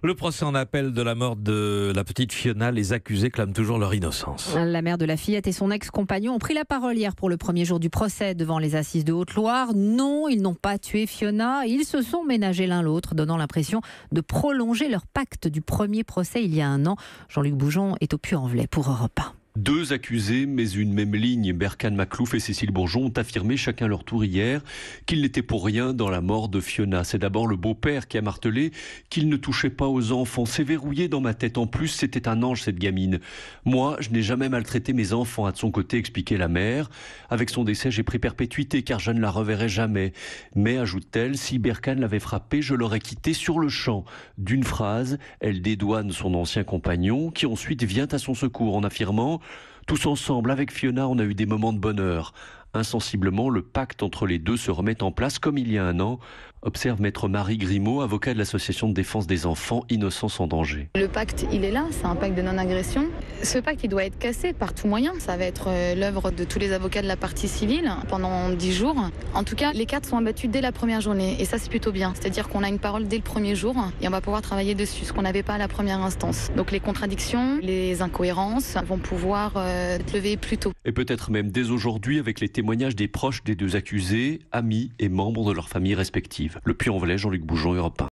Le procès en appel de la mort de la petite Fiona, les accusés clament toujours leur innocence. La mère de la fillette et son ex-compagnon ont pris la parole hier pour le premier jour du procès devant les assises de Haute-Loire. Non, ils n'ont pas tué Fiona. Ils se sont ménagés l'un l'autre, donnant l'impression de prolonger leur pacte du premier procès il y a un an. Jean-Luc Boujon est au Puy-en-Velay pour Europe 1. Deux accusés, mais une même ligne. Berkane Makhlouf et Cécile Bourgeon ont affirmé chacun leur tour hier qu'ils n'étaient pour rien dans la mort de Fiona. C'est d'abord le beau-père qui a martelé qu'il ne touchait pas aux enfants. C'est verrouillé dans ma tête. En plus, c'était un ange, cette gamine. Moi, je n'ai jamais maltraité mes enfants, a de son côté expliqué la mère. Avec son décès, j'ai pris perpétuité car je ne la reverrai jamais. Mais, ajoute-t-elle, si Berkane l'avait frappée, je l'aurais quittée sur le champ. D'une phrase, elle dédouane son ancien compagnon qui ensuite vient à son secours en affirmant: tous ensemble, avec Fiona, on a eu des moments de bonheur. Insensiblement, le pacte entre les deux se remet en place comme il y a un an, observe maître Marie Grimaud, avocat de l'association de défense des enfants innocents en danger. Le pacte, il est là, c'est un pacte de non-agression. Ce pacte, il doit être cassé par tout moyen. Ça va être l'œuvre de tous les avocats de la partie civile pendant 10 jours. En tout cas, les cartes sont abattues dès la première journée et ça, c'est plutôt bien. C'est-à-dire qu'on a une parole dès le premier jour et on va pouvoir travailler dessus, ce qu'on n'avait pas à la première instance. Donc les contradictions, les incohérences vont pouvoir être levées plus tôt. Et peut-être même dès aujourd'hui avec les témoignages des proches des deux accusés, amis et membres de leurs familles respectives. Le Puy-en-Velay, Jean-Luc Boujon, Europe 1.